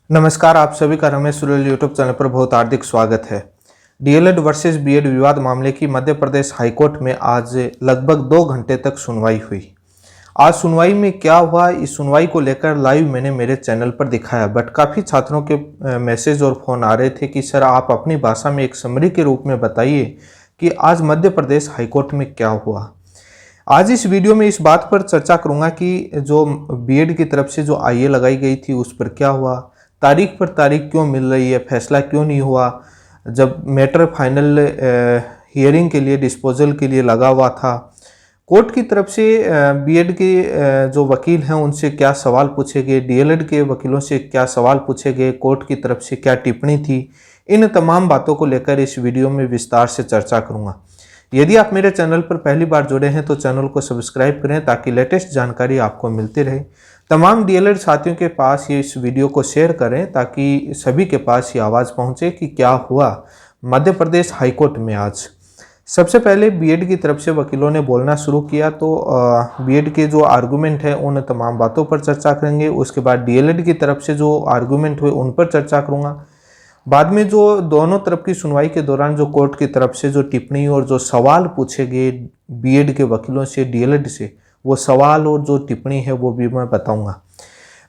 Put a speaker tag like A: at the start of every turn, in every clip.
A: नमस्कार, आप सभी का रमेश सुरेल यूट्यूब चैनल पर बहुत हार्दिक स्वागत है। डीएलएड वर्सेस बीएड विवाद मामले की मध्य प्रदेश हाईकोर्ट में आज लगभग 2 घंटे तक सुनवाई हुई। आज सुनवाई में क्या हुआ, इस सुनवाई को लेकर लाइव मैंने मेरे चैनल पर दिखाया, बट काफ़ी छात्रों के मैसेज और फ़ोन आ रहे थे कि सर आप अपनी भाषा में एक समरी के रूप में बताइए कि आज मध्य प्रदेश हाईकोर्ट में क्या हुआ। आज इस वीडियो में इस बात पर चर्चा करूंगा कि जो बीएड की तरफ से जो आईए लगाई गई थी उस पर क्या हुआ, तारीख पर तारीख क्यों मिल रही है, फैसला क्यों नहीं हुआ, जब मैटर फाइनल हियरिंग के लिए डिस्पोजल के लिए लगा हुआ था। कोर्ट की तरफ से बीएड के जो वकील हैं उनसे क्या सवाल पूछे गए, डीएलएड के वकीलों से क्या सवाल पूछे गए, कोर्ट की तरफ से क्या टिप्पणी थी, इन तमाम बातों को लेकर इस वीडियो में विस्तार से चर्चा करूंगा। यदि आप मेरे चैनल पर पहली बार जुड़े हैं तो चैनल को सब्सक्राइब करें ताकि लेटेस्ट जानकारी आपको मिलती रहे। तमाम डीएलएड साथियों के पास ये इस वीडियो को शेयर करें ताकि सभी के पास ये आवाज़ पहुंचे कि क्या हुआ मध्य प्रदेश हाईकोर्ट में आज। सबसे पहले बीएड की तरफ से वकीलों ने बोलना शुरू किया तो बीएड के जो आर्गूमेंट है उन तमाम बातों पर चर्चा करेंगे। उसके बाद डीएलएड की तरफ से जो आर्गूमेंट हुए उन पर चर्चा करूँगा। बाद में जो दोनों तरफ की सुनवाई के दौरान जो कोर्ट की तरफ से जो टिप्पणी और जो सवाल पूछे गए बीएड के वकीलों से डीएलएड से, वो सवाल और जो टिप्पणी है वो भी मैं बताऊंगा।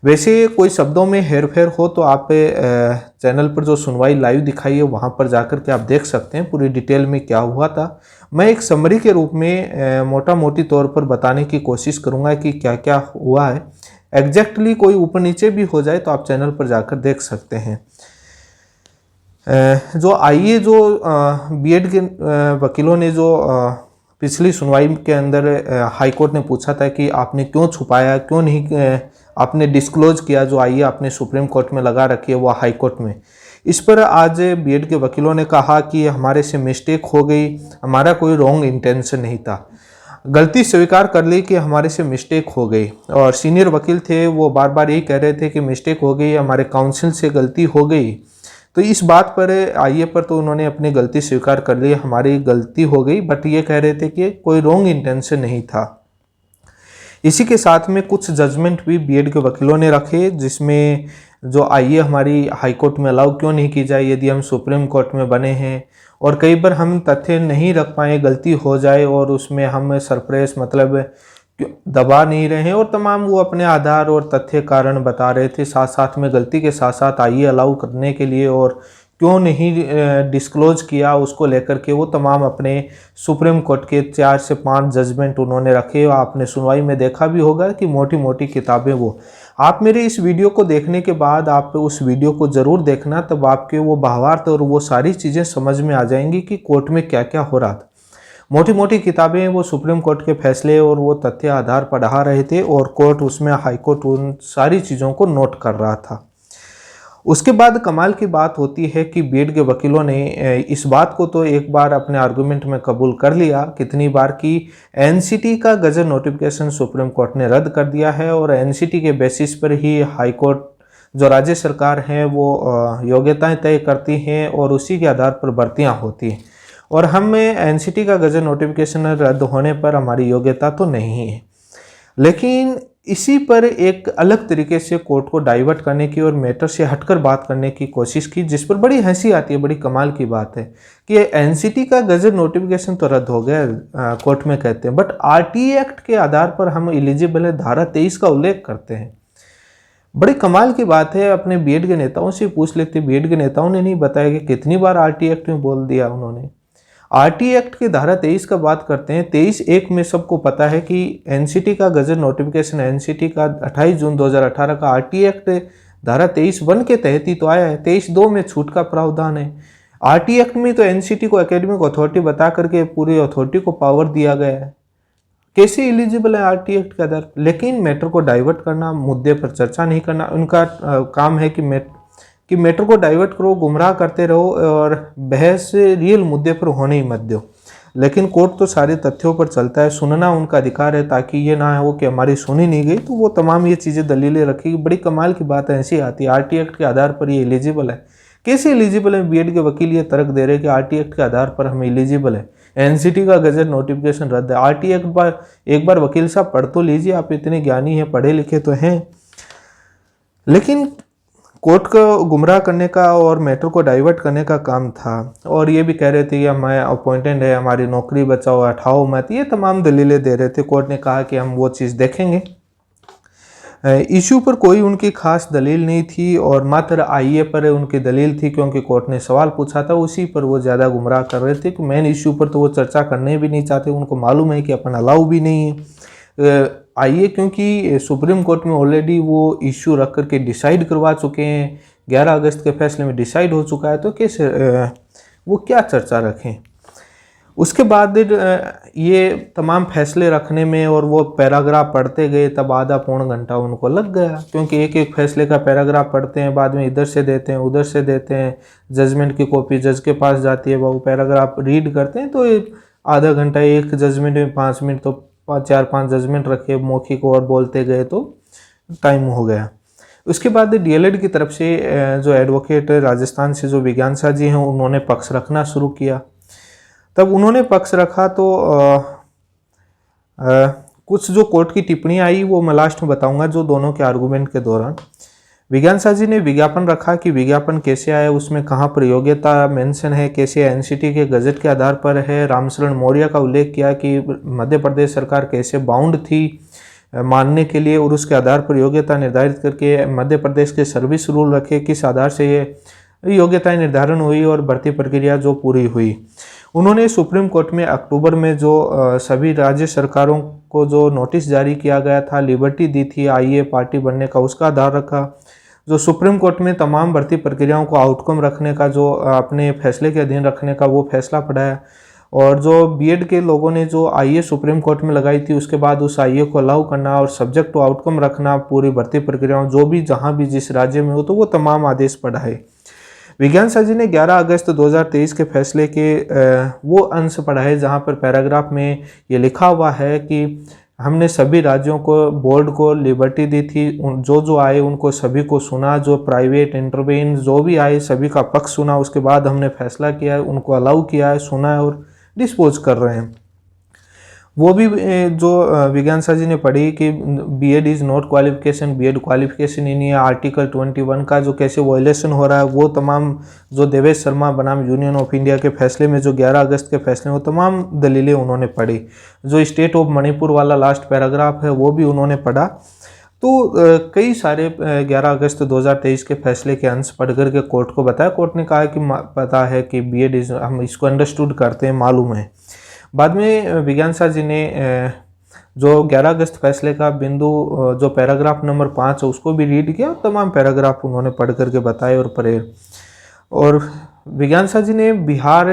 A: वैसे कोई शब्दों में हेरफेर हो तो आप चैनल पर जो सुनवाई लाइव दिखाई है वहाँ पर जाकर के आप देख सकते हैं पूरी डिटेल में क्या हुआ था। मैं एक समरी के रूप में मोटा मोटी तौर पर बताने की कोशिश करूँगा कि क्या क्या हुआ है। एग्जैक्टली कोई ऊपर नीचे भी हो जाए तो आप चैनल पर जाकर देख सकते हैं। जो आईए जो बीएड के वकीलों ने जो पिछली सुनवाई के अंदर हाईकोर्ट ने पूछा था कि आपने क्यों छुपाया, क्यों नहीं आपने डिस्क्लोज किया, जो आईए आपने सुप्रीम कोर्ट में लगा रखी है वो हाईकोर्ट में। इस पर आज बीएड के वकीलों ने कहा कि हमारे से मिस्टेक हो गई, हमारा कोई रॉन्ग इंटेंशन नहीं था, गलती स्वीकार कर ली कि हमारे से मिस्टेक हो गई। और सीनियर वकील थे वो बार बार यही कह रहे थे कि मिस्टेक हो गई, हमारे काउंसिल से गलती हो गई। तो इस बात पर आईए पर तो उन्होंने अपनी गलती स्वीकार कर ली, हमारी गलती हो गई, बट ये कह रहे थे कि कोई रॉन्ग इंटेंशन नहीं था। इसी के साथ में कुछ जजमेंट भी बीएड के वकीलों ने रखे जिसमें जो आईए हमारी हाईकोर्ट में अलाउ क्यों नहीं की जाए यदि हम सुप्रीम कोर्ट में बने हैं, और कई बार हम तथ्य नहीं रख पाए, गलती हो जाए और उसमें हम सरप्रेस मतलब दबा नहीं रहे हैं, और तमाम वो अपने आधार और तथ्य कारण बता रहे थे। साथ साथ में गलती के साथ साथ आईए अलाउ करने के लिए और क्यों नहीं डिस्क्लोज किया उसको लेकर के वो तमाम अपने सुप्रीम कोर्ट के 4 से 5 जजमेंट उन्होंने रखे। आपने सुनवाई में देखा भी होगा कि मोटी मोटी किताबें वो। आप मेरे इस वीडियो को देखने के बाद आप उस वीडियो को ज़रूर देखना, तब आपके वो भावार्थ और वो सारी चीज़ें समझ में आ जाएंगी कि कोर्ट में क्या क्या हो रहा था। मोटी मोटी किताबें वो सुप्रीम कोर्ट के फैसले और वो तथ्य आधार पढ़ा रहे थे और कोर्ट उसमें हाई कोर्ट उन सारी चीज़ों को नोट कर रहा था। उसके बाद कमाल की बात होती है कि बीएड के वकीलों ने इस बात को तो एक बार अपने आर्गूमेंट में कबूल कर लिया, कितनी बार कि एनसीटी का गजट नोटिफिकेशन सुप्रीम कोर्ट ने रद्द कर दिया है और एनसीटी के बेसिस पर ही हाई कोर्ट जो राज्य सरकार है वो योग्यताएं तय करती हैं और उसी के आधार पर भर्तियाँ होती हैं, और हमें एनसीटी का गजट नोटिफिकेशन रद्द होने पर हमारी योग्यता तो नहीं है। लेकिन इसी पर एक अलग तरीके से कोर्ट को डाइवर्ट करने की और मैटर से हटकर बात करने की कोशिश की, जिस पर बड़ी हंसी आती है। बड़ी कमाल की बात है कि एनसीटी का गजट नोटिफिकेशन तो रद्द हो गया, कोर्ट में कहते हैं, बट आरटीए एक्ट के आधार पर हम एलिजिबल है, धारा 23 का उल्लेख करते हैं। बड़ी कमाल की बात है। अपने बीएड के नेताओं से पूछ लेते, बीएड के नेताओं ने नहीं बताया कि कितनी बार आरटीए एक्ट में बोल दिया उन्होंने। आरटीए एक्ट की धारा 23 का बात करते हैं। 23(1) में सबको पता है कि एनसीटी का गजट नोटिफिकेशन एनसीटी का 28 जून 2018 का आरटीए एक्ट धारा 23(1) के तहत ही तो आया है। 23(2) में छूट का प्रावधान है। आरटीए एक्ट में तो एनसीटी को एकेडमिक अथॉरिटी बता करके पूरी अथॉरिटी को पावर दिया गया है। कैसे एलिजिबल है आरटीए एक्ट के आधार? लेकिन मैटर को डाइवर्ट करना, मुद्दे पर चर्चा नहीं करना, उनका काम है कि मैटर को डाइवर्ट करो, गुमराह करते रहो और बहस रियल मुद्दे पर होने ही मत दो। लेकिन कोर्ट तो सारे तथ्यों पर चलता है, सुनना उनका अधिकार है, ताकि ये ना हो कि हमारी सुनी नहीं गई, तो वो तमाम ये चीज़ें दलीलें रखेगी। बड़ी कमाल की बात ऐसी आती है, आरटीए एक्ट के आधार पर ये एलिजिबल है। कैसे एलिजिबल है? बीएड के वकील ये तर्क दे रहे हैं कि आरटीए एक्ट के आधार पर हम एलिजिबल है, एनसीटी का गजट नोटिफिकेशन रद्द है। आरटीए एक्ट एक बार वकील साहब पढ़ तो लीजिए, आप इतने ज्ञानी हैं, पढ़े लिखे तो हैं। लेकिन कोर्ट को गुमराह करने का और मैटर को डाइवर्ट करने का काम था। और ये भी कह रहे थे कि मैं अपॉइंटेड है, हमारी नौकरी बचाओ, हटाओ मत, ये तमाम दलीलें दे रहे थे। कोर्ट ने कहा कि हम वो चीज़ देखेंगे। इशू पर कोई उनकी खास दलील नहीं थी और मात्र आईए पर उनकी दलील थी, क्योंकि कोर्ट ने सवाल पूछा था उसी पर वो ज़्यादा गुमराह कर रहे थे कि मेन इशू पर तो वो चर्चा करने भी नहीं चाहते। उनको मालूम है कि अपन अलाउ भी नहीं है आईए, क्योंकि सुप्रीम कोर्ट में ऑलरेडी वो इशू रख करके डिसाइड करवा चुके हैं। 11 अगस्त के फैसले में डिसाइड हो चुका है, तो कैसे वो क्या चर्चा रखें। उसके बाद ये तमाम फैसले रखने में और वो पैराग्राफ पढ़ते गए, तब आधा पौन घंटा उनको लग गया, क्योंकि एक एक फैसले का पैराग्राफ पढ़ते हैं, बाद में इधर से देते हैं उधर से देते हैं, जजमेंट की कॉपी जज के पास जाती है, वो पैराग्राफ रीड करते हैं, तो आधा घंटा एक जजमेंट में 5 मिनट, तो 4-5 जजमेंट रखे मौखिक और बोलते गए, तो टाइम हो गया। उसके बाद डीएलएड की तरफ से जो एडवोकेट राजस्थान से जो विज्ञान शाह जी हैं, उन्होंने पक्ष रखना शुरू किया। तब उन्होंने पक्ष रखा तो कुछ जो कोर्ट की टिप्पणी आई वो मैं लास्ट में बताऊंगा, जो दोनों के आर्गूमेंट के दौरान। विज्ञान शाह जी ने विज्ञापन रखा कि विज्ञापन कैसे आया, उसमें कहाँ पर योग्यता मेंशन है, कैसे एनसीटी के गजट के आधार पर है। रामशरण मौर्य का उल्लेख किया कि मध्य प्रदेश सरकार कैसे बाउंड थी मानने के लिए, और उसके आधार पर योग्यता निर्धारित करके मध्य प्रदेश के सर्विस रूल रखे, किस आधार से ये योग्यता निर्धारण हुई और भर्ती प्रक्रिया जो पूरी हुई। उन्होंने सुप्रीम कोर्ट में अक्टूबर में जो सभी राज्य सरकारों को जो नोटिस जारी किया गया था, लिबर्टी दी थी आईए पार्टी बनने का, उसका आधार रखा। जो सुप्रीम कोर्ट में तमाम भर्ती प्रक्रियाओं को आउटकम रखने का, जो अपने फैसले के अधीन रखने का, वो फैसला पढ़ाया। और जो बीएड के लोगों ने जो आईए सुप्रीम कोर्ट में लगाई थी, उसके बाद उस आईए को अलाउ करना और सब्जेक्ट टू आउटकम रखना पूरी भर्ती प्रक्रियाओं, जो भी जहाँ भी जिस राज्य में हो, तो वो तमाम आदेश पढ़ाए। विज्ञान शाह जी ने 11 अगस्त 2023 के फैसले के वो अंश पढ़ाए जहां पर पैराग्राफ में ये लिखा हुआ है कि हमने सभी राज्यों को, बोर्ड को लिबर्टी दी थी, जो आए उनको सभी को सुना, जो प्राइवेट इंटरवेन जो भी आए सभी का पक्ष सुना, उसके बाद हमने फैसला किया है, उनको अलाउ किया है, सुना है और डिस्पोज कर रहे हैं। वो भी जो विज्ञान शाह जी ने पढ़ी कि BEd is not qualification, BEd qualification ही नहीं है, आर्टिकल 21 का जो कैसे वायलेशन हो रहा है, वो तमाम जो देवेश शर्मा बनाम यूनियन ऑफ इंडिया के फैसले में जो 11 अगस्त के फैसले में, वो तमाम दलीलें उन्होंने पढ़ी। जो स्टेट ऑफ मणिपुर वाला लास्ट पैराग्राफ है वो भी उन्होंने पढ़ा। तो कई सारे 11 अगस्त 2023 के फैसले के अंश पढ़ करके कोर्ट को बताया। कोर्ट ने कहा कि पता है कि बीएड इज़, हम इसको अंडरस्टूड करते हैं, मालूम है। बाद में विज्ञान शाह जी ने जो 11 अगस्त फैसले का बिंदु जो पैराग्राफ नंबर 5 है उसको भी रीड किया, तमाम पैराग्राफ उन्होंने पढ़ करके बताए और पढ़े। और विज्ञान शाह जी ने बिहार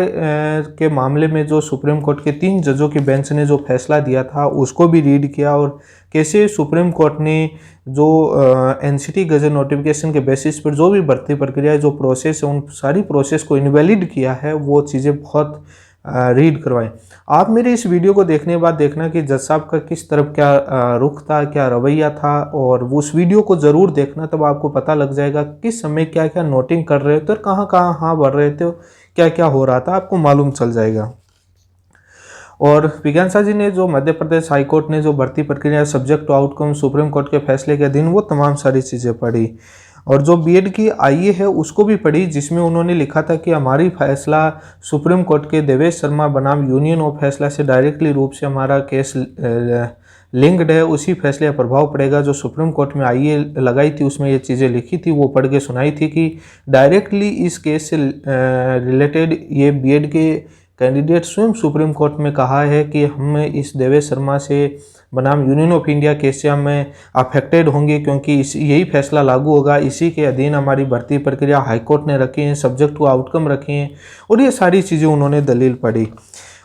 A: के मामले में जो सुप्रीम कोर्ट के 3 जजों की बेंच ने जो फैसला दिया था उसको भी रीड किया, और कैसे सुप्रीम कोर्ट ने जो एनसीटी गजट नोटिफिकेशन के बेसिस पर जो भी भर्ती प्रक्रिया जो प्रोसेस है, उन सारी प्रोसेस को इनवैलिड किया है, वो चीज़ें बहुत रीड करवाएं। आप मेरे इस वीडियो को देखने के बाद देखना कि जज साहब का किस तरफ क्या रुख था, क्या रवैया था, और वो उस वीडियो को ज़रूर देखना, तब आपको पता लग जाएगा किस समय क्या क्या नोटिंग कर रहे थे और कहाँ कहाँ हाँ बढ़ रहे थे, क्या क्या हो रहा था, आपको मालूम चल जाएगा। और विज्ञान शाह जी ने जो मध्य प्रदेश हाई कोर्ट ने जो भर्ती प्रक्रिया subject to outcome supreme court के फैसले के अधीन, वो तमाम सारी चीज़ें पढ़ी। और जो बीएड की आईए है उसको भी पढ़ी, जिसमें उन्होंने लिखा था कि हमारी फैसला सुप्रीम कोर्ट के देवेश शर्मा बनाम यूनियन ऑफ फैसला से डायरेक्टली रूप से हमारा केस लिंक्ड है, उसी फैसले का प्रभाव पड़ेगा। जो सुप्रीम कोर्ट में आईए लगाई थी उसमें ये चीज़ें लिखी थी, वो पढ़ के सुनाई थी कि डायरेक्टली इस केस से रिलेटेड ये बीएड के कैंडिडेट स्वयं सुप्रीम कोर्ट में कहा है कि हम इस देवेश शर्मा से बनाम यूनियन ऑफ इंडिया केस से हम अफेक्टेड होंगे, क्योंकि यही फैसला लागू होगा, इसी के अधीन हमारी भर्ती प्रक्रिया हाईकोर्ट ने रखी है, सब्जेक्ट टू आउटकम रखी हैं, और ये सारी चीज़ें उन्होंने दलील पढ़ी।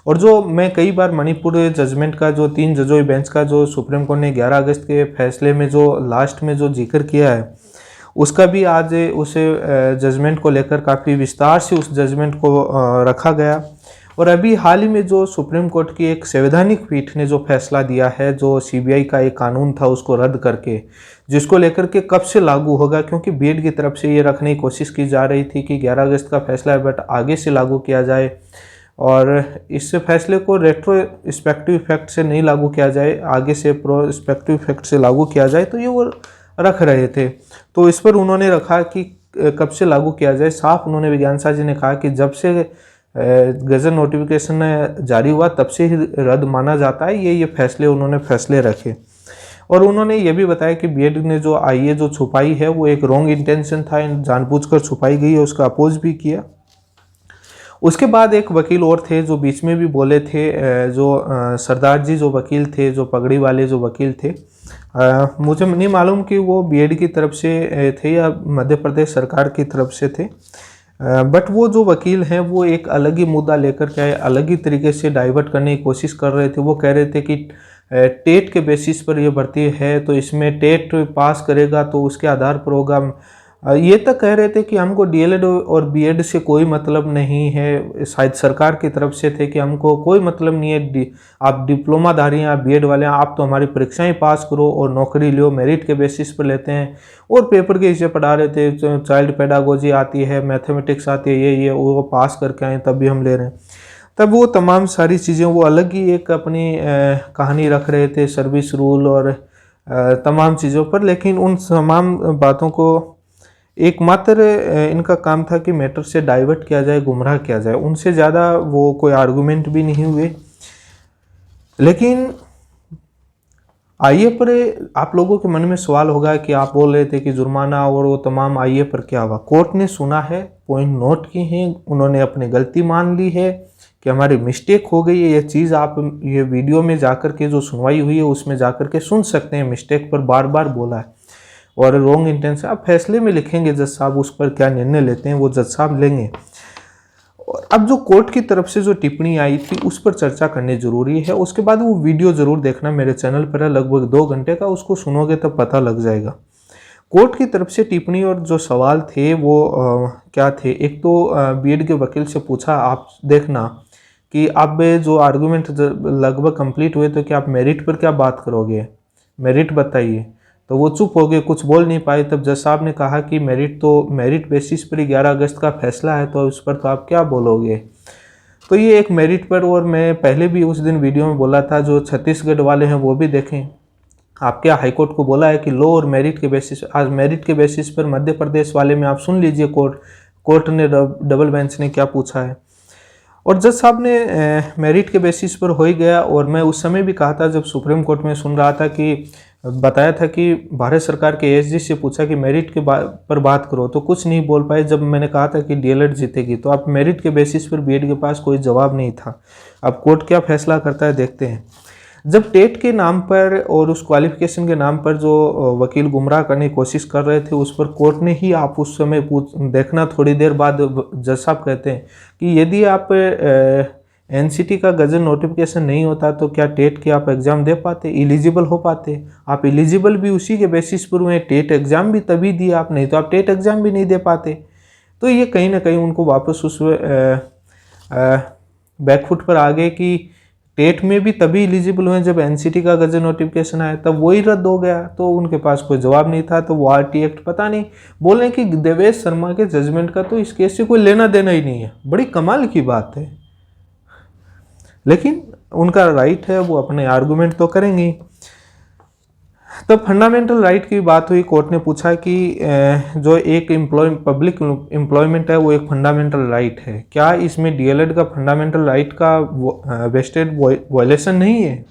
A: और जो मैं कई बार मणिपुर जजमेंट का जो 3 जजों बेंच का जो सुप्रीम कोर्ट ने 11 अगस्त के फैसले में जो लास्ट में जो जिक्र किया है, उसका भी आज उस जजमेंट को लेकर काफ़ी विस्तार से उस जजमेंट को रखा गया। और अभी हाल ही में जो सुप्रीम कोर्ट की एक संवैधानिक पीठ ने जो फैसला दिया है, जो सीबीआई का एक कानून था उसको रद्द करके, जिसको लेकर के कब से लागू होगा, क्योंकि बीएड की तरफ से ये रखने की कोशिश की जा रही थी कि 11 अगस्त का फैसला है बट आगे से लागू किया जाए, और इस फैसले को रेट्रोस्पेक्टिव इफेक्ट से नहीं लागू किया जाए, आगे से प्रोस्पेक्टिव इफेक्ट से लागू किया जाए, तो ये वो रख रहे थे। तो इस पर उन्होंने रखा कि कब से लागू किया जाए। साफ उन्होंने विज्ञान साझी ने कहा कि जब से गजट नोटिफिकेशन जारी हुआ तब से ही रद्द माना जाता है। ये फैसले रखे। और उन्होंने ये भी बताया कि बीएड ने जो आईए जो छुपाई है वो एक रॉन्ग इंटेंशन था, जानबूझकर छुपाई गई है, उसका अपोज भी किया। उसके बाद एक वकील और थे जो बीच में भी बोले थे, जो सरदार जी जो वकील थे, जो पगड़ी वाले जो वकील थे, मुझे नहीं मालूम कि वो बीएड की तरफ से थे या मध्य प्रदेश सरकार की तरफ से थे, बट वो जो वकील हैं वो एक अलग ही मुद्दा लेकर के आए, अलग ही तरीके से डाइवर्ट करने की कोशिश कर रहे थे। वो कह रहे थे कि टेट के बेसिस पर ये भर्ती है, तो इसमें टेट पास करेगा तो उसके आधार पर होगा। ये तक कह रहे थे कि हमको डीएलएड और बीएड से कोई मतलब नहीं है, शायद सरकार की तरफ से थे कि हमको कोई मतलब नहीं है, आप डिप्लोमाधारी हैं, आप बीएड वाले हैं, आप तो हमारी परीक्षाएं पास करो और नौकरी लो, मेरिट के बेसिस पर लेते हैं। और पेपर के हिस्से पढ़ा रहे थे, चाइल्ड पेडागोजी आती है, मैथमेटिक्स आती है, ये वो पास करके आए तब भी हम ले रहे हैं। तब वो तमाम सारी चीज़ें वो अलग ही एक अपनी कहानी रख रहे थे, सर्विस रूल और तमाम चीज़ों पर। लेकिन उन तमाम बातों को एकमात्र इनका काम था कि मैटर से डाइवर्ट किया जाए, गुमराह किया जाए। उनसे ज़्यादा वो कोई आर्गुमेंट भी नहीं हुए। लेकिन आईए पर आप लोगों के मन में सवाल होगा कि आप बोल रहे थे कि जुर्माना और वो तमाम आईए पर क्या हुआ। कोर्ट ने सुना है, पॉइंट नोट किए हैं, उन्होंने अपनी गलती मान ली है कि हमारी मिस्टेक हो गई है। ये चीज़ आप ये वीडियो में जाकर के जो सुनवाई हुई है उसमें जाकर के सुन सकते हैं। मिस्टेक पर बार बार बोला है और रॉन्ग इंटेंशन आप फैसले में लिखेंगे, जज साहब उस पर क्या निर्णय लेते हैं वो जज साहब लेंगे। और अब जो कोर्ट की तरफ से जो टिप्पणी आई थी उस पर चर्चा करनी जरूरी है। उसके बाद वो वीडियो जरूर देखना, मेरे चैनल पर है, लगभग 2 घंटे का, उसको सुनोगे तब पता लग जाएगा। कोर्ट की तरफ से टिप्पणी और जो सवाल थे वो क्या थे। एक तो बीएड के वकील से पूछा, आप देखना कि अब जो आर्गूमेंट लगभग कंप्लीट हुए तो क्या आप मेरिट पर क्या बात करोगे, मेरिट बताइए। तो वो चुप हो गए, कुछ बोल नहीं पाए। तब जज साहब ने कहा कि मेरिट बेसिस पर ही 11 अगस्त का फैसला है, तो उस पर तो आप क्या बोलोगे। तो ये एक मेरिट पर, और मैं पहले भी उस दिन वीडियो में बोला था, जो छत्तीसगढ़ वाले हैं वो भी देखें। आप क्या हाईकोर्ट को बोला है कि लो और मेरिट के बेसिस, आज मेरिट के बेसिस पर मध्य प्रदेश वाले में आप सुन लीजिए कोर्ट ने, डबल बेंच ने क्या पूछा है। और जज साहब ने मेरिट के बेसिस पर हो ही गया। और मैं उस समय भी कहा था जब सुप्रीम कोर्ट में सुन रहा था कि बताया था कि भारत सरकार के एएसजी से पूछा कि मेरिट के पर बात करो, तो कुछ नहीं बोल पाए। जब मैंने कहा था कि डीएलएड जीतेगी, तो आप मेरिट के बेसिस पर बीएड के पास कोई जवाब नहीं था। अब कोर्ट क्या फैसला करता है देखते हैं। जब टेट के नाम पर और उस क्वालिफिकेशन के नाम पर जो वकील गुमराह करने की कोशिश कर रहे थे उस पर कोर्ट ने ही, आप उस समय देखना, थोड़ी देर बाद जज साहब कहते हैं कि यदि आप एनसीटी का गजट नोटिफिकेशन नहीं होता तो क्या टेट के आप एग्ज़ाम दे पाते, एलिजिबल हो पाते। आप एलिजिबल भी उसी के बेसिस पर हुए, टेट एग्ज़ाम भी तभी दिए आप, नहीं तो आप टेट एग्ज़ाम भी नहीं दे पाते। तो ये कहीं ना कहीं उनको वापस उस बैकफुट पर आ गए कि टेट में भी तभी एलिजिबल हुए जब एनसीटी का गजट नोटिफिकेशन आया, तब वही रद्द हो गया। तो उनके पास कोई जवाब नहीं था। तो वो आरटी एक्ट पता नहीं, बोले कि देवेश शर्मा के जजमेंट का तो इस केस से कोई लेना देना ही नहीं है। बड़ी कमाल की बात है, लेकिन उनका राइट है, वो अपने आर्गुमेंट तो करेंगे। तब फंडामेंटल राइट की बात हुई। कोर्ट ने पूछा कि जो एक पब्लिक एम्प्लॉयमेंट है वो एक फंडामेंटल राइट है, क्या इसमें डीएलएड का फंडामेंटल राइट का वेस्टेड वायलेशन नहीं है।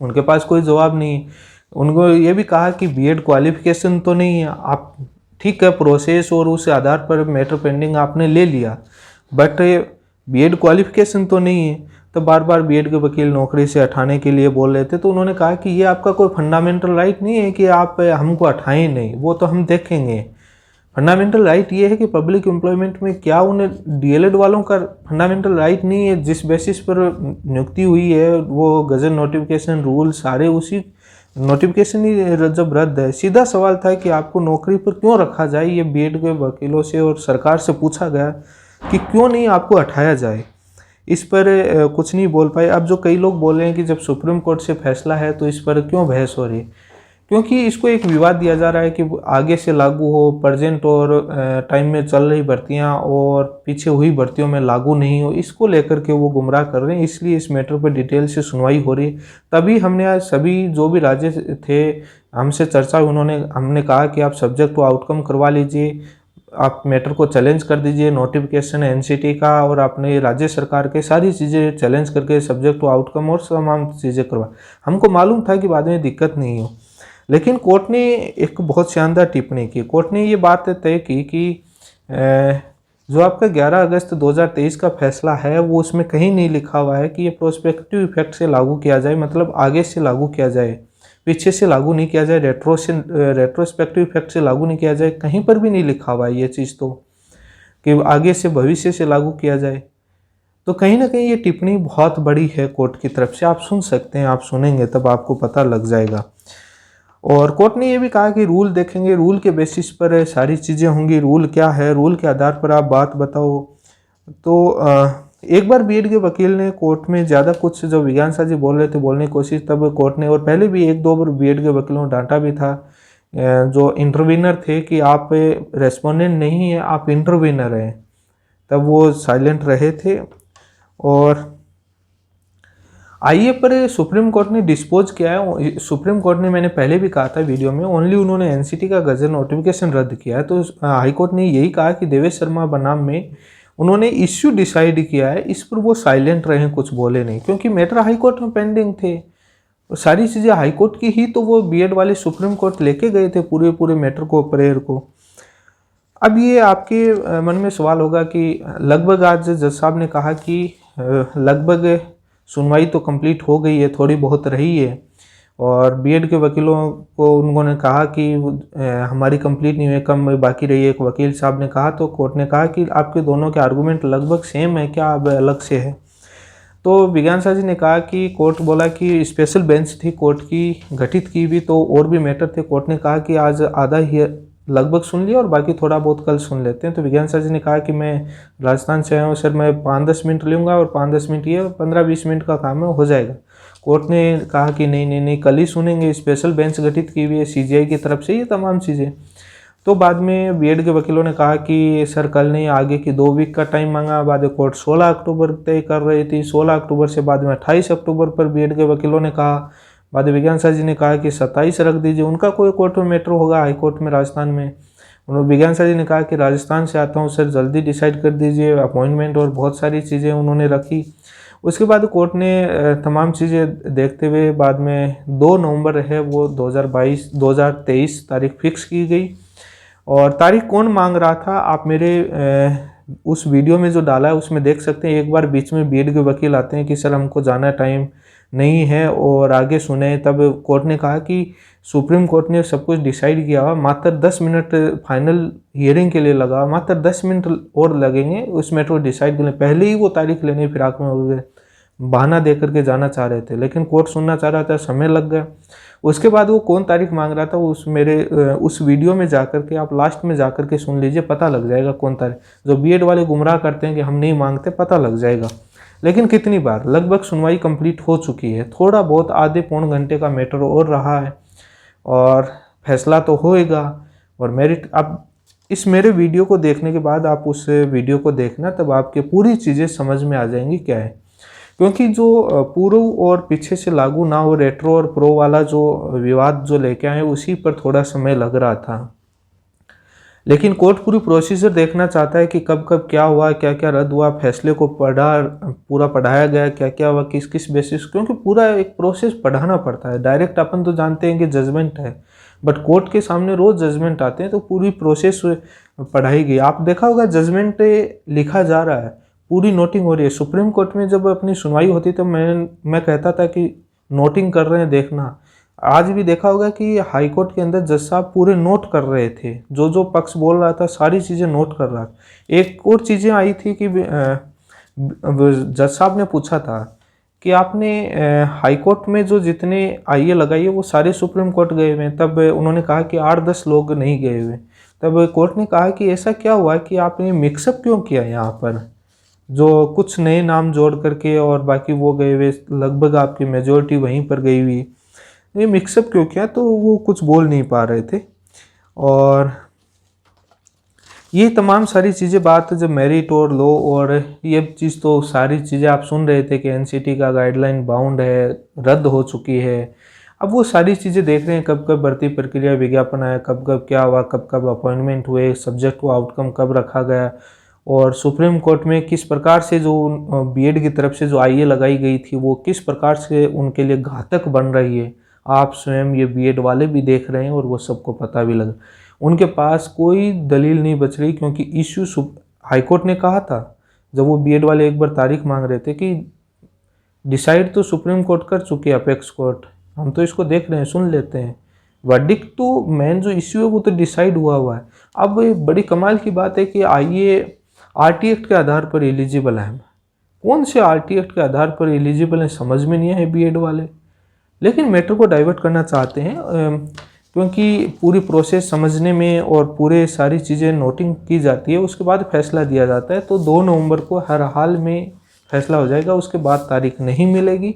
A: उनके पास कोई जवाब नहीं। उनको ये भी कहा कि बीएड क्वालिफिकेशन तो नहीं है, आप ठीक है प्रोसेस और उस आधार पर मैटर पेंडिंग आपने ले लिया, बट बीएड क्वालिफिकेशन तो नहीं है। तो बार बार बीएड के वकील नौकरी से हटाने के लिए बोल रहे थे। तो उन्होंने कहा कि ये आपका कोई फंडामेंटल राइट नहीं है कि आप हमको हटाएं नहीं, वो तो हम देखेंगे। फंडामेंटल राइट ये है कि पब्लिक एम्प्लॉयमेंट में क्या उन्हें डीएलएड वालों का फंडामेंटल राइट नहीं है, जिस बेसिस पर नियुक्ति हुई है वो गजट नोटिफिकेशन रूल सारे उसी नोटिफिकेशन ही जब रद्द है। सीधा सवाल था कि आपको नौकरी पर क्यों रखा जाए। ये बीएड के वकीलों से और सरकार से पूछा गया कि क्यों नहीं आपको हटाया जाए। इस पर कुछ नहीं बोल पाए। अब जो कई लोग बोल रहे हैं कि जब सुप्रीम कोर्ट से फैसला है तो इस पर क्यों बहस हो रही है, क्योंकि इसको एक विवाद दिया जा रहा है कि आगे से लागू हो, प्रेजेंट और टाइम में चल रही भर्तियां और पीछे हुई भर्तियों में लागू नहीं हो, इसको लेकर के वो गुमराह कर रहे हैं। इसलिए इस मैटर पर डिटेल से सुनवाई हो रही है। तभी हमने आज सभी जो भी राज्य थे हमसे चर्चा, हमने कहा कि आप सब्जेक्ट टू आउटकम करवा लीजिए, आप मैटर को चैलेंज कर दीजिए, नोटिफिकेशन एनसीटी का और आपने राज्य सरकार के सारी चीज़ें चैलेंज करके सब्जेक्ट टू आउटकम और तमाम चीज़ें करवा। हमको मालूम था कि बाद में दिक्कत नहीं हो, लेकिन कोर्ट ने एक बहुत शानदार टिप्पणी की। कोर्ट ने ये बात तय की कि जो आपका 11 अगस्त 2023 का फैसला है वो उसमें कहीं नहीं लिखा हुआ है कि ये प्रोस्पेक्टिव इफेक्ट से लागू किया जाए, मतलब आगे से लागू किया जाए, पीछे से लागू नहीं किया जाए, रेट्रोस्पेक्टिव इफेक्ट से लागू नहीं किया जाए। कहीं पर भी नहीं लिखा हुआ है ये चीज़ तो कि आगे से भविष्य से लागू किया जाए। तो कहीं ना कहीं ये टिप्पणी बहुत बड़ी है कोर्ट की तरफ से। आप सुन सकते हैं, आप सुनेंगे तब आपको पता लग जाएगा। और कोर्ट ने ये भी कहा कि रूल देखेंगे, रूल के बेसिस पर सारी चीज़ें होंगी। रूल क्या है, रूल के आधार पर आप बात बताओ। तो एक बार बीएड के वकील ने कोर्ट में ज़्यादा कुछ जो विज्ञान साहब जी बोल रहे थे बोलने की कोशिश, तब कोर्ट ने, और पहले भी एक दो बार बीएड के वकीलों ने डांटा भी था जो इंटरवीनर थे कि आप रेस्पोंडेंट नहीं है, आप इंटरवीनर हैं, तब वो साइलेंट रहे थे। और आइए पर सुप्रीम कोर्ट ने डिस्पोज किया है। सुप्रीम कोर्ट ने, मैंने पहले भी कहा था वीडियो में, ओनली उन्होंने एनसीटी का गजट नोटिफिकेशन रद्द किया है। तो हाई कोर्ट ने यही कहा कि देवेश शर्मा बनाम में उन्होंने इश्यू डिसाइड किया है, इस पर वो साइलेंट रहे, कुछ बोले नहीं, क्योंकि मैटर हाई कोर्ट में पेंडिंग थे। सारी चीज़ें हाई कोर्ट की ही तो वो बीएड वाले सुप्रीम कोर्ट लेके गए थे पूरे मैटर को, प्रेयर को। अब ये आपके मन में सवाल होगा कि लगभग आज जज साहब ने कहा कि लगभग सुनवाई तो कंप्लीट हो गई है, थोड़ी बहुत रही है, और बीएड के वकीलों को उन्होंने कहा कि हमारी कंप्लीट नहीं हुई, कम बाकी रही है। एक वकील साहब ने कहा, तो कोर्ट ने कहा कि आपके दोनों के आर्गूमेंट लगभग सेम है क्या, अब अलग से है। तो विज्ञान साहब जी ने कहा कि कोर्ट बोला कि स्पेशल बेंच थी कोर्ट की गठित की भी, तो और भी मैटर थे। कोर्ट ने कहा कि आज आधा ही लगभग सुन लिया और बाकी थोड़ा बहुत कल सुन लेते हैं। तो विज्ञान साहब जी ने कहा कि मैं राजस्थान से आया हूँ सर, मैं 5-10 मिनट लूँगा और 5-10 मिनट ये 15-20 मिनट का काम है, हो जाएगा। कोर्ट ने कहा कि नहीं, कल ही सुनेंगे, स्पेशल बेंच गठित की हुई है सीजीआई की तरफ से, ये तमाम चीज़ें। तो बाद में बीएड के वकीलों ने कहा कि सर कल नहीं, आगे की 2 वीक का टाइम मांगा। बाद में कोर्ट 16 अक्टूबर तय कर रही थी, 16 अक्टूबर से बाद में 28 अक्टूबर पर बीएड के वकीलों ने कहा। बाद में विज्ञान साहब जी ने कहा कि 27 रख दीजिए, उनका कोई कोर्ट में मैटर होगा हाई कोर्ट में राजस्थान में। उन्होंने विज्ञान साहब जी ने कहा कि राजस्थान से आता हूँ सर, जल्दी डिसाइड कर दीजिए अपॉइंटमेंट, और बहुत सारी चीज़ें उन्होंने रखी। उसके बाद कोर्ट ने तमाम चीज़ें देखते हुए बाद में 2 नवंबर है वो 2023 तारीख फिक्स की गई। और तारीख कौन मांग रहा था, आप मेरे उस वीडियो में जो डाला है उसमें देख सकते हैं। एक बार बीच में बीएड के वकील आते हैं कि सर हमको जाना टाइम नहीं है और आगे सुने, तब कोर्ट ने कहा कि सुप्रीम कोर्ट ने सब कुछ डिसाइड किया हुआ, मात्र 10 मिनट फाइनल हियरिंग के लिए लगा, मात्र 10 मिनट और लगेंगे उस मैटर को डिसाइड करने। पहले ही वो तारीख लेने फिराक में हो गए, बहाना दे करके जाना चाह रहे थे, लेकिन कोर्ट सुनना चाह रहा था, समय लग गया। उसके बाद वो कौन तारीख मांग रहा था, उस वीडियो में जाकर के आप लास्ट में जाकर के सुन लीजिए, पता लग जाएगा कौन तारीख। जो बीएड वाले गुमराह करते हैं कि हम नहीं मांगते, पता लग जाएगा। लेकिन कितनी बार, लगभग सुनवाई कंप्लीट हो चुकी है, थोड़ा बहुत आधे पौन घंटे का मैटर और रहा है और फैसला तो होएगा। और मेरिट, अब इस मेरे वीडियो को देखने के बाद आप उस वीडियो को देखना, तब आपके पूरी चीज़ें समझ में आ जाएंगी क्या है। क्योंकि जो पूर्व और पीछे से लागू ना हो, रेट्रो और प्रो वाला जो विवाद जो लेके आए, उसी पर थोड़ा समय लग रहा था। लेकिन कोर्ट पूरी प्रोसीजर देखना चाहता है कि कब कब क्या हुआ, क्या क्या रद्द हुआ, फैसले को पूरा पढ़ाया गया, क्या क्या हुआ, किस किस बेसिस, क्योंकि पूरा एक प्रोसेस पढ़ाना पड़ता है। डायरेक्ट अपन तो जानते हैं कि जजमेंट है, बट कोर्ट के सामने रोज जजमेंट आते हैं, तो पूरी प्रोसेस पढ़ाई गई। आप देखा होगा जजमेंट लिखा जा रहा है, पूरी नोटिंग हो रही है। सुप्रीम कोर्ट में जब अपनी सुनवाई होती तो मैं कहता था कि नोटिंग कर रहे हैं, देखना। आज भी देखा होगा कि हाई कोर्ट के अंदर जज साहब पूरे नोट कर रहे थे, जो जो पक्ष बोल रहा था सारी चीज़ें नोट कर रहा था। एक और चीज़ें आई थी कि जज साहब ने पूछा था कि आपने हाई कोर्ट में जो जितने आईए लगाई है वो सारे सुप्रीम कोर्ट गए हुए हैं। तब उन्होंने कहा कि 8-10 लोग नहीं गए हुए। तब कोर्ट ने कहा कि ऐसा क्या हुआ कि आपने मिक्सअप क्यों किया यहाँ पर, जो कुछ नए नाम जोड़ करके और बाकी वो गए हुए, लगभग आपकी मेजोरिटी वहीं पर गई हुई, ये मिक्सअप क्यों किया। तो वो कुछ बोल नहीं पा रहे थे। और ये तमाम सारी चीज़ें, बात जब मेरिट और लो और ये चीज़, तो सारी चीज़ें आप सुन रहे थे कि एनसीटी का गाइडलाइन बाउंड है, रद्द हो चुकी है। अब वो सारी चीज़ें देख रहे हैं, कब कब भर्ती प्रक्रिया विज्ञापन आया, कब कब क्या हुआ, कब कब अपॉइंटमेंट हुए, सब्जेक्ट को आउटकम कब रखा गया, और सुप्रीम कोर्ट में किस प्रकार से जो बीएड की तरफ से जो आईए लगाई गई थी वो किस प्रकार से उनके लिए घातक बन रही है। आप स्वयं ये बीएड वाले भी देख रहे हैं और वो सबको पता भी लगा। उनके पास कोई दलील नहीं बच रही, क्योंकि इश्यू हाईकोर्ट ने कहा था जब वो बीएड वाले एक बार तारीख मांग रहे थे कि डिसाइड तो सुप्रीम कोर्ट कर चुके अपेक्स कोर्ट, हम तो इसको देख रहे हैं, सुन लेते हैं, वर्डिक्ट तो मेन जो इश्यू है वो तो डिसाइड हुआ है। अब बड़ी कमाल की बात है कि आईए आरटी एक्ट के आधार पर एलिजिबल है। कौन से आरटी एक्ट के आधार पर एलिजिबल है समझ में नहीं है बीएड वाले, लेकिन मैटर को डाइवर्ट करना चाहते हैं, क्योंकि पूरी प्रोसेस समझने में और पूरे सारी चीज़ें नोटिंग की जाती है, उसके बाद फैसला दिया जाता है। तो 2 नवंबर को हर हाल में फैसला हो जाएगा, उसके बाद तारीख नहीं मिलेगी।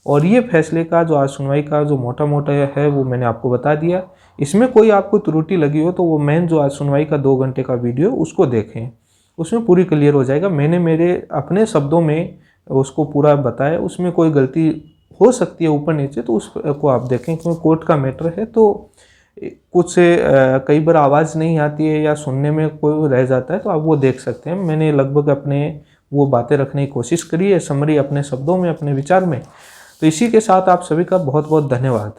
A: और ये फैसले का जो आज सुनवाई का जो मोटा मोटा है वो मैंने आपको बता दिया। इसमें कोई आपको त्रुटि लगी हो तो वो मेन जो आज सुनवाई का 2 घंटे का वीडियो उसको देखें, उसमें पूरी क्लियर हो जाएगा। मैंने मेरे अपने शब्दों में उसको पूरा बताया, उसमें कोई गलती हो सकती है ऊपर नीचे तो उसको आप देखें, क्योंकि कोर्ट का मैटर है तो कुछ कई बार आवाज़ नहीं आती है या सुनने में कोई रह जाता है तो आप वो देख सकते हैं। मैंने लगभग अपने वो बातें रखने की कोशिश करी है, समरी अपने शब्दों में, अपने विचार में। तो इसी के साथ आप सभी का बहुत बहुत धन्यवाद।